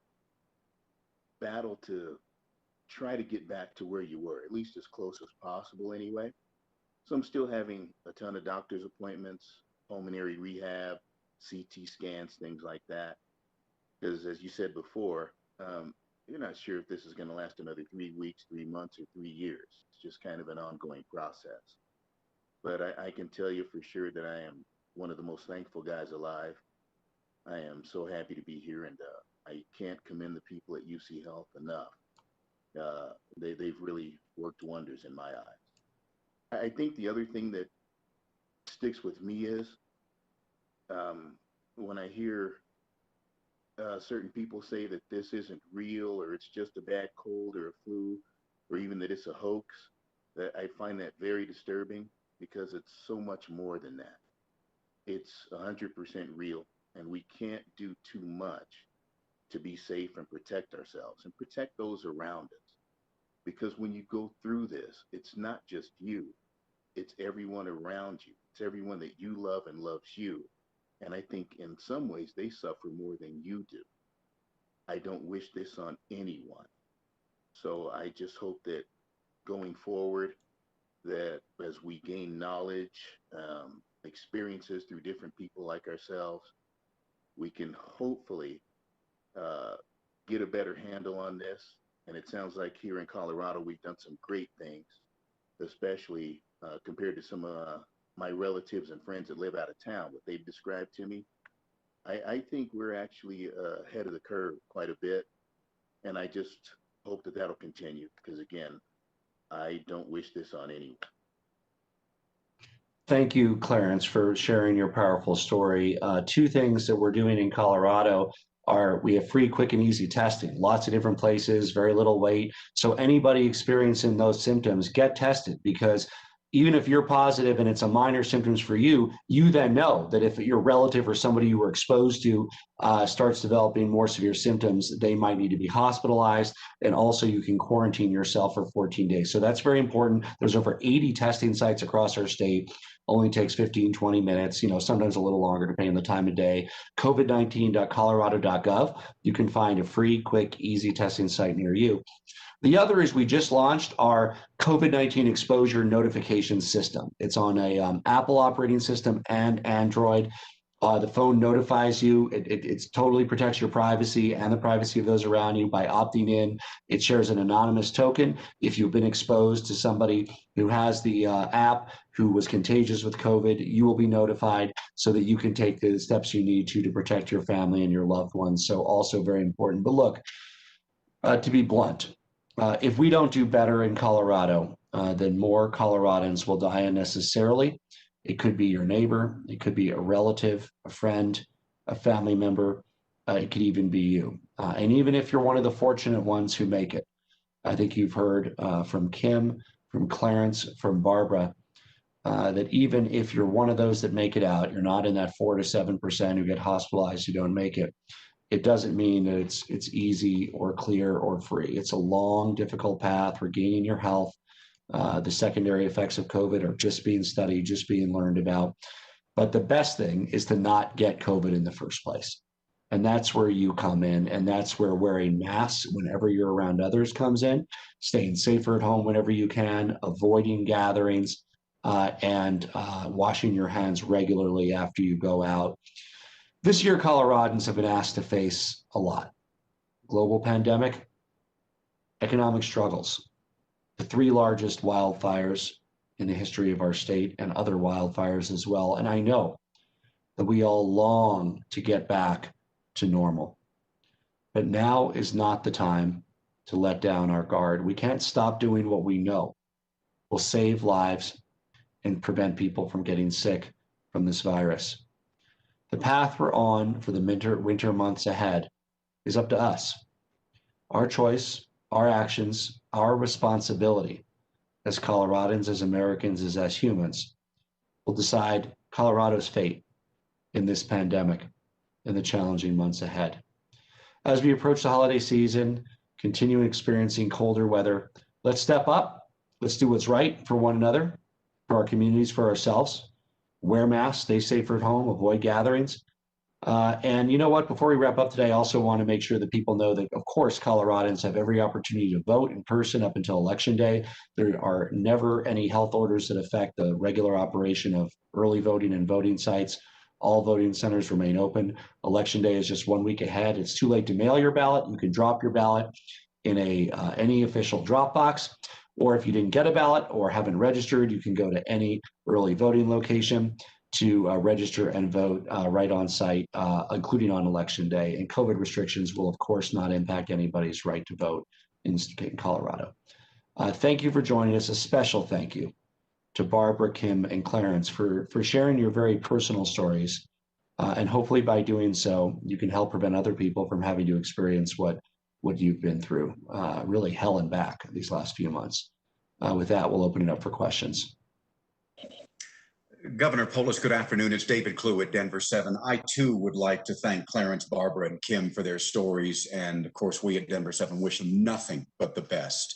battle to try to get back to where you were, at least as close as possible anyway. So I'm still having a ton of doctor's appointments, pulmonary rehab, CT scans, things like that. Because as you said before, you're not sure if this is going to last another 3 weeks, 3 months, or 3 years. It's just kind of an ongoing process. But I can tell you for sure that I am one of the most thankful guys alive. I am so happy to be here, and I can't commend the people at UC Health enough. They've really worked wonders in my eyes. I think the other thing that sticks with me is when I hear certain people say that this isn't real, or it's just a bad cold or a flu, or even that it's a hoax, that I find that very disturbing, because it's so much more than that. It's 100% real, and we can't do too much to be safe and protect ourselves and protect those around us. Because when you go through this, it's not just you, it's everyone around you. It's everyone that you love and loves you. And I think in some ways they suffer more than you do. I don't wish this on anyone. So I just hope that going forward, that as we gain knowledge, experiences through different people like ourselves, we can hopefully get a better handle on this. And it sounds like here in Colorado, we've done some great things, especially compared to some of my relatives and friends that live out of town, what they've described to me. I think we're actually ahead of the curve quite a bit. And I just hope that that'll continue, because again, I don't wish this on anyone. Thank you, Clarence, for sharing your powerful story. Two things that we're doing in Colorado are we have free, quick, and easy testing. Lots of different places, very little wait. So anybody experiencing those symptoms, get tested, because even if you're positive and it's a minor symptoms for you, you then know that if your relative or somebody you were exposed to starts developing more severe symptoms, they might need to be hospitalized. And also you can quarantine yourself for 14 days. So that's very important. There's over 80 testing sites across our state. Only takes 15, 20 minutes, sometimes a little longer depending on the time of day. COVID19.colorado.gov. You can find a free, quick, easy testing site near you. The other is we just launched our COVID-19 exposure notification system. It's on a Apple operating system and Android. The phone notifies you. It totally protects your privacy and the privacy of those around you by opting in. It shares an anonymous token. If you've been exposed to somebody who has the app who was contagious with COVID, you will be notified so that you can take the steps you need to protect your family and your loved ones. So also very important. But look, to be blunt, if we don't do better in Colorado, then more Coloradans will die unnecessarily. It could be your neighbor, it could be a relative, a friend, a family member, it could even be you. And even if you're one of the fortunate ones who make it, I think you've heard from Kim, from Clarence, from Barbara, that even if you're one of those that make it out, you're not in that 4 to 7% who get hospitalized who don't make it. It doesn't mean that it's easy or clear or free. It's a long, difficult path regaining your health. The secondary effects of COVID are just being studied, just being learned about. But the best thing is to not get COVID in the first place. And that's where you come in. And that's where wearing masks whenever you're around others comes in, staying safer at home whenever you can, avoiding gatherings, and washing your hands regularly after you go out. This year, Coloradans have been asked to face a lot. Global pandemic, economic struggles, the 3 largest wildfires in the history of our state and other wildfires as well. And I know that we all long to get back to normal. But now is not the time to let down our guard. We can't stop doing what we know will save lives and prevent people from getting sick from this virus. The path we're on for the winter months ahead is up to us. Our choice, our actions, our responsibility as Coloradans, as Americans, as humans will decide Colorado's fate in this pandemic in the challenging months ahead. As we approach the holiday season, continue experiencing colder weather, let's step up. Let's do what's right for one another, for our communities, for ourselves. Wear masks, stay safer at home, avoid gatherings. And you know what? Before we wrap up today, I also want to make sure that people know that, of course, Coloradans have every opportunity to vote in person up until Election Day. There are never any health orders that affect the regular operation of early voting and voting sites. All voting centers remain open. Election Day is just 1 week ahead. It's too late to mail your ballot. You can drop your ballot in any official drop box. Or if you didn't get a ballot or haven't registered, you can go to any early voting location to register and vote right on site, including on Election Day. And COVID restrictions will, of course, not impact anybody's right to vote in Colorado. Thank you for joining us. A special thank you to Barbara, Kim, and Clarence for sharing your very personal stories. And hopefully by doing so, you can help prevent other people from having to experience what you've been through, really hell and back these last few months. With that, we'll open it up for questions. Governor Polis, good afternoon. It's David Clue at Denver 7. I too would like to thank Clarence, Barbara, and Kim for their stories. And of course, we at Denver 7 wish them nothing but the best.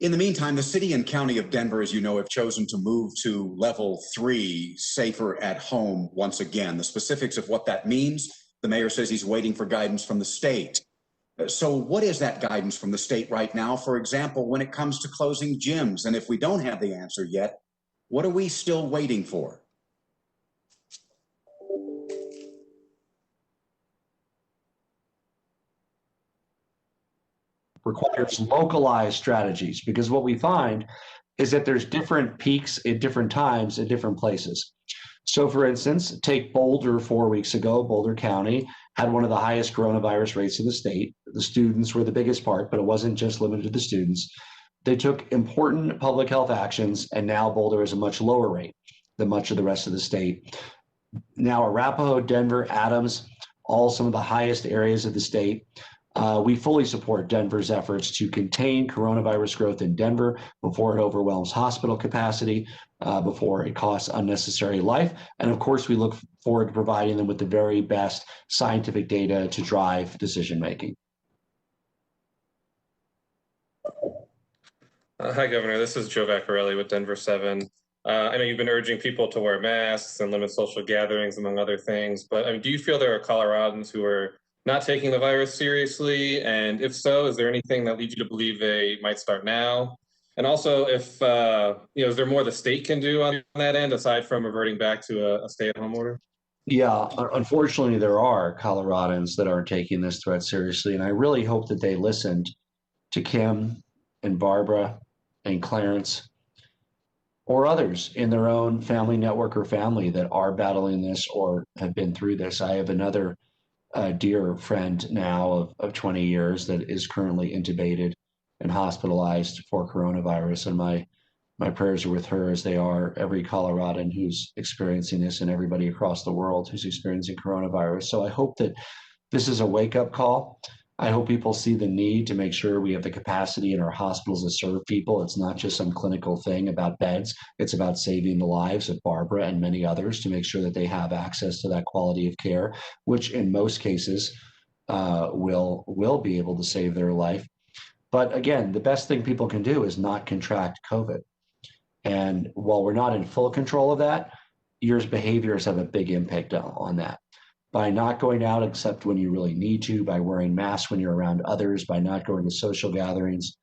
In the meantime, the city and county of Denver, as you know, have chosen to move to level 3, safer at home once again. The specifics of what that means, the mayor says he's waiting for guidance from the state. So what is that guidance from the state right now? For example, when it comes to closing gyms, and if we don't have the answer yet, what are we still waiting for? Requires localized strategies, because what we find is that there's different peaks at different times at different places. So for instance, take Boulder 4 weeks ago. Boulder County had one of the highest coronavirus rates in the state. The students were the biggest part, but it wasn't just limited to the students. They took important public health actions, and now Boulder is a much lower rate than much of the rest of the state. Now Arapahoe, Denver, Adams, all some of the highest areas of the state. We fully support Denver's efforts to contain coronavirus growth in Denver before it overwhelms hospital capacity, before it costs unnecessary life. And of course, we look forward to providing them with the very best scientific data to drive decision-making. Hi, Governor. This is Joe Vaccarelli with Denver 7. I know you've been urging people to wear masks and limit social gatherings, among other things, but I mean, do you feel there are Coloradans who are not taking the virus seriously? And if so, is there anything that leads you to believe they might start now? And also, if is there more the state can do on that end aside from reverting back to a stay-at-home order? Yeah, unfortunately, there are Coloradans that aren't taking this threat seriously, and I really hope that they listened to Kim and Barbara and Clarence or others in their own family network or family that are battling this or have been through this. I have another dear friend now of 20 years that is currently intubated and hospitalized for coronavirus, and my prayers are with her, as they are every Coloradan who's experiencing this and everybody across the world who's experiencing coronavirus. So I hope that this is a wake-up call. I hope people see the need to make sure we have the capacity in our hospitals to serve people. It's not just some clinical thing about beds. It's about saving the lives of Barbara and many others to make sure that they have access to that quality of care, which in most cases will be able to save their life. But again, the best thing people can do is not contract COVID. And while we're not in full control of that, your behaviors have a big impact on that. By not going out except when you really need to, by wearing masks when you're around others, by not going to social gatherings,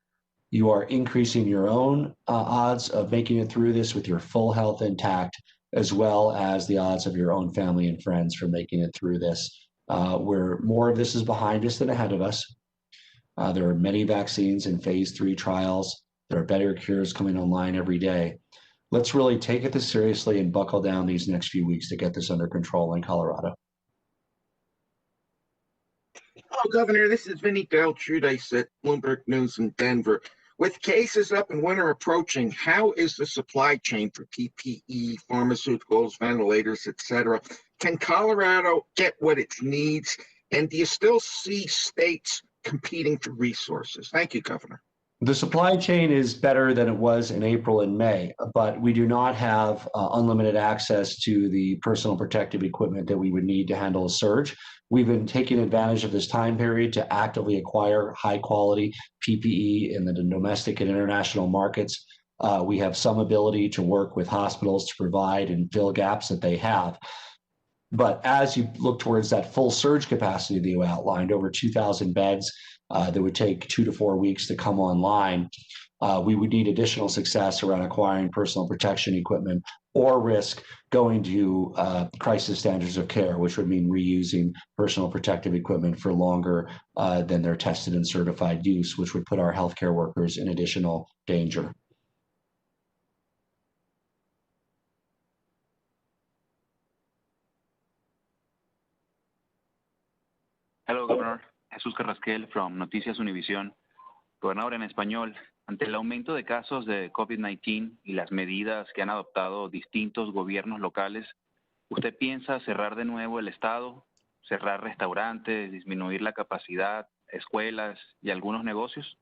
you are increasing your own odds of making it through this with your full health intact, as well as the odds of your own family and friends for making it through this, where more of this is behind us than ahead of us. There are many vaccines in phase 3 trials. There are better cures coming online every day. Let's really take it this seriously and buckle down these next few weeks to get this under control in Colorado. Hello, Governor. This is Vinny Beltrude at Bloomberg News in Denver. With cases up and winter approaching, how is the supply chain for PPE, pharmaceuticals, ventilators, etc.? Can Colorado get what it needs? And do you still see states competing for resources? Thank you, Governor. The supply chain is better than it was in April and May, but we do not have unlimited access to the personal protective equipment that we would need to handle a surge. We've been taking advantage of this time period to actively acquire high quality PPE in the domestic and international markets. We have some ability to work with hospitals to provide and fill gaps that they have. But as you look towards that full surge capacity that you outlined, over 2,000 beds that would take 2 to 4 weeks to come online, we would need additional success around acquiring personal protection equipment or risk going to crisis standards of care, which would mean reusing personal protective equipment for longer than their tested and certified use, which would put our healthcare workers in additional danger. Hello, Governor. Jesús Carrasquel from Noticias Univisión. Gobernador, en español, ante el aumento de casos de COVID-19 y las medidas que han adoptado distintos gobiernos locales, ¿usted piensa cerrar de nuevo el estado, cerrar restaurantes, disminuir la capacidad, escuelas y algunos negocios?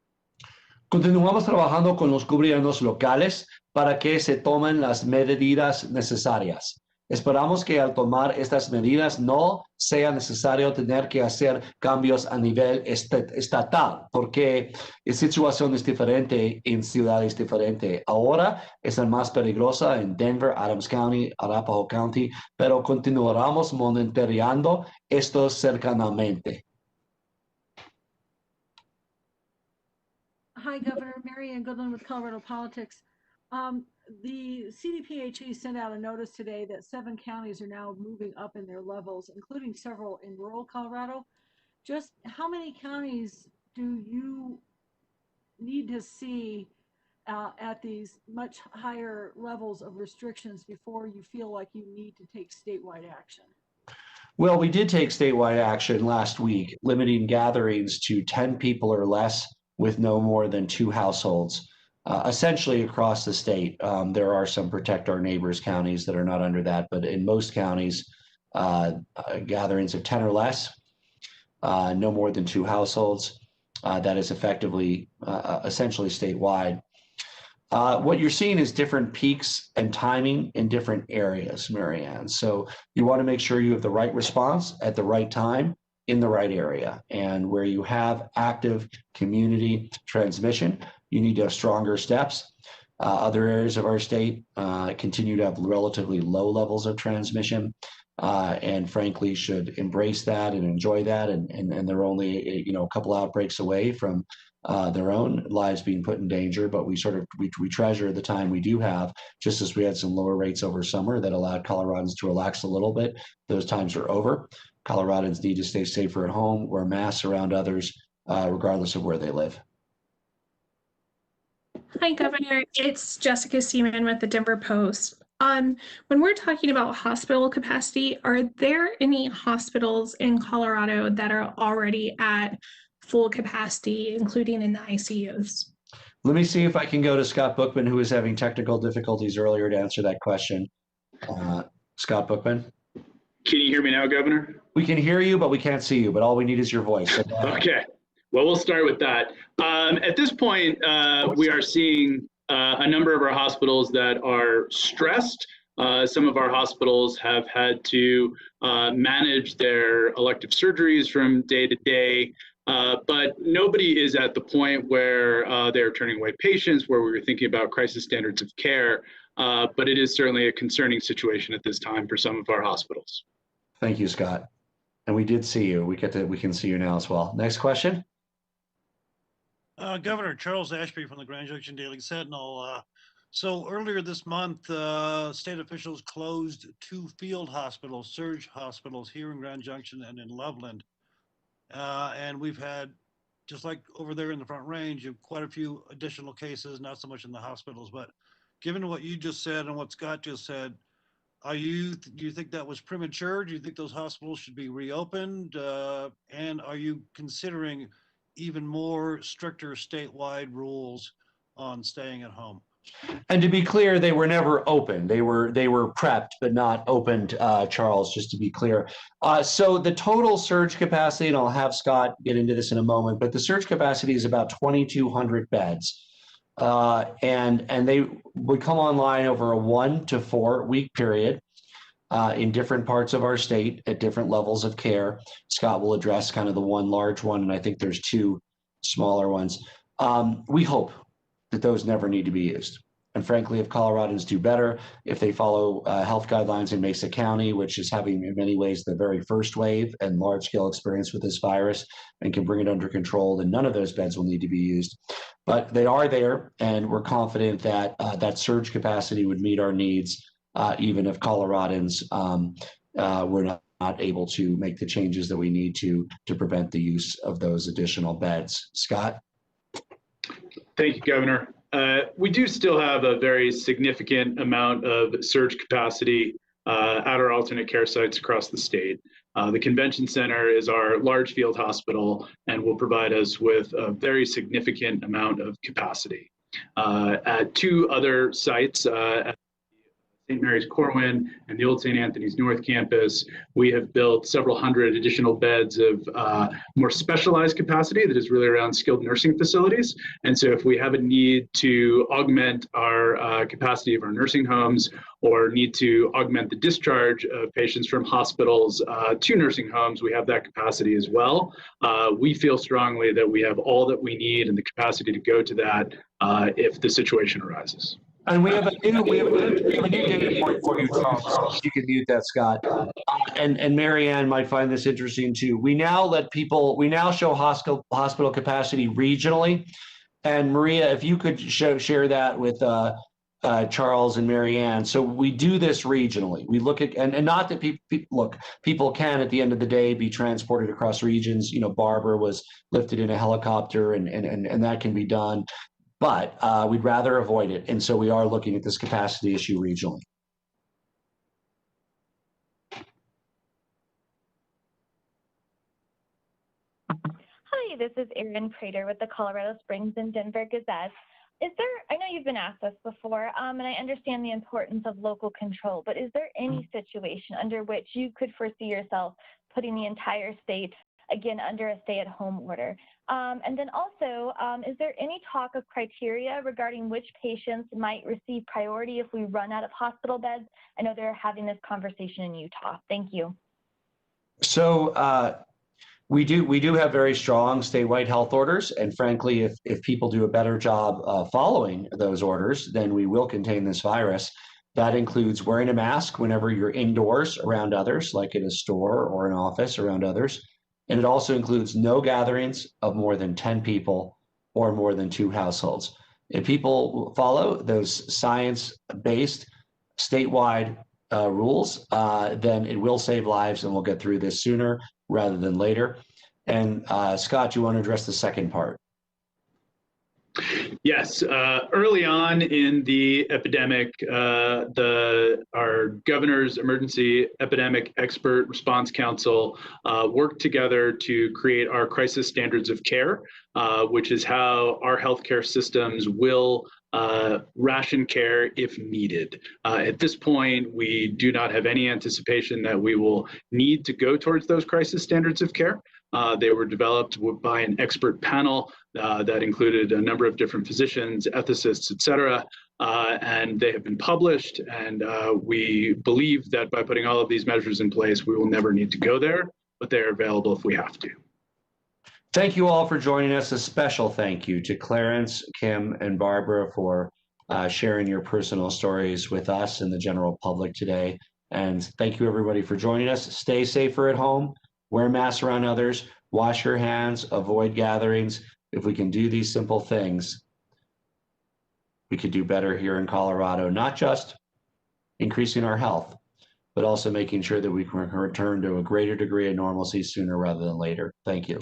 Continuamos trabajando con los gobiernos locales para que se tomen las medidas necesarias. Esperamos que al tomar estas medidas no sea necesario tener que hacer cambios a nivel estatal, porque la situación es diferente en ciudades diferentes. Ahora es la más peligrosa en Denver, Adams County, Arapahoe County, pero continuaremos monitoreando esto cercanamente. Hi, Governor. Mary Ann Goodland with Colorado Politics. The CDPHE sent out a notice today that 7 counties are now moving up in their levels, including several in rural Colorado. Just how many counties do you need to see at these much higher levels of restrictions before you feel like you need to take statewide action? Well, we did take statewide action last week, limiting gatherings to 10 people or less with no more than 2 households. Essentially across the state. There are some protect our neighbors counties that are not under that, but in most counties, gatherings of 10 or less, no more than 2 households, that is effectively, essentially statewide. What you're seeing is different peaks and timing in different areas, Mary Ann. So you want to make sure you have the right response at the right time in the right area. And where you have active community transmission, you need to have stronger steps. Other areas of our state continue to have relatively low levels of transmission and frankly should embrace that and enjoy that. And they're only a couple outbreaks away from their own lives being put in danger, but we treasure the time we do have, just as we had some lower rates over summer that allowed Coloradans to relax a little bit. Those times are over. Coloradans need to stay safer at home, wear masks around others, regardless of where they live. Hi, Governor. It's Jessica Seaman with the Denver Post. When we're talking about hospital capacity, are there any hospitals in Colorado that are already at full capacity, including in the ICUs? Let me see if I can go to Scott Bookman, who was having technical difficulties earlier, to answer that question. Scott Bookman. Can you hear me now, Governor? We can hear you, but we can't see you, but all we need is your voice. So okay. Well, we'll start with that. At this point, we are seeing a number of our hospitals that are stressed. Some of our hospitals have had to manage their elective surgeries from day to day, but nobody is at the point where they're turning away patients, where we were thinking about crisis standards of care. But it is certainly a concerning situation at this time for some of our hospitals. Thank you, Scott. And we did see you. We can see you now as well. Next question. Governor Charles Ashby from the Grand Junction Daily Sentinel. So earlier this month, state officials closed 2 field hospitals, surge hospitals here in Grand Junction and in Loveland. And we've had just like over there in the Front Range, you have quite a few additional cases, not so much in the hospitals, but given what you just said and what Scott just said, do you think that was premature? Do you think those hospitals should be reopened? And are you considering even more stricter statewide rules on staying at home? And to be clear, they were never open. They were prepped, but not opened, Charles, just to be clear. So the total surge capacity, and I'll have Scott get into this in a moment, but the surge capacity is about 2,200 beds. And they would come online over a 1 to 4 week period in different parts of our state at different levels of care. Scott will address kind of the one large one, and I think there's 2 smaller ones. We hope that those never need to be used. And frankly, if Coloradans do better, if they follow health guidelines in Mesa County, which is having in many ways the very first wave and large-scale experience with this virus and can bring it under control, then none of those beds will need to be used. But they are there, and we're confident that that surge capacity would meet our needs, even if Coloradans were not able to make the changes that we need to prevent the use of those additional beds. Scott? Thank you, Governor. We do still have a very significant amount of surge capacity at our alternate care sites across the state. The convention center is our large field hospital and will provide us with a very significant amount of capacity. At 2 other sites, at St. Mary's Corwin and the old St. Anthony's North Campus, we have built several hundred additional beds of more specialized capacity that is really around skilled nursing facilities. And so if we have a need to augment our capacity of our nursing homes or need to augment the discharge of patients from hospitals to nursing homes, we have that capacity as well. We feel strongly that we have all that we need and the capacity to go to that if the situation arises. And we have a new data point for you, Charles. You can mute that, Scott. And Marianne might find this interesting too. We now show hospital capacity regionally. And Maria, if you could share that with Charles and Marianne. So we do this regionally. We look at, and not that people can at the end of the day be transported across regions. You know, Barbara was lifted in a helicopter and that can be done. But we'd rather avoid it. And so we are looking at this capacity issue regionally. Hi, this is Erin Prater with the Colorado Springs and Denver Gazette. I know you've been asked this before, and I understand the importance of local control, but is there any situation under which you could foresee yourself putting the entire state, again, under a stay-at-home order? And then also, is there any talk of criteria regarding which patients might receive priority if we run out of hospital beds? I know they're having this conversation in Utah. Thank you. So we do have very strong statewide health orders, and frankly, if people do a better job following those orders, then we will contain this virus. That includes wearing a mask whenever you're indoors around others, like in a store or an office around others. And it also includes no gatherings of more than 10 people or more than 2 households. If people follow those science-based statewide rules, then it will save lives and we'll get through this sooner rather than later. And Scott, you want to address the second part? Yes, early on in the epidemic, our governor's emergency epidemic expert response council worked together to create our crisis standards of care, which is how our healthcare systems will ration care if needed. At this point, we do not have any anticipation that we will need to go towards those crisis standards of care. They were developed by an expert panel that included a number of different physicians, ethicists, et cetera, and they have been published. And we believe that by putting all of these measures in place, we will never need to go there, but they are available if we have to. Thank you all for joining us. A special thank you to Clarence, Kim, and Barbara for sharing your personal stories with us and the general public today. And thank you everybody for joining us. Stay safer at home. Wear masks around others, wash your hands, avoid gatherings. If we can do these simple things, we could do better here in Colorado, not just increasing our health, but also making sure that we can return to a greater degree of normalcy sooner rather than later. Thank you.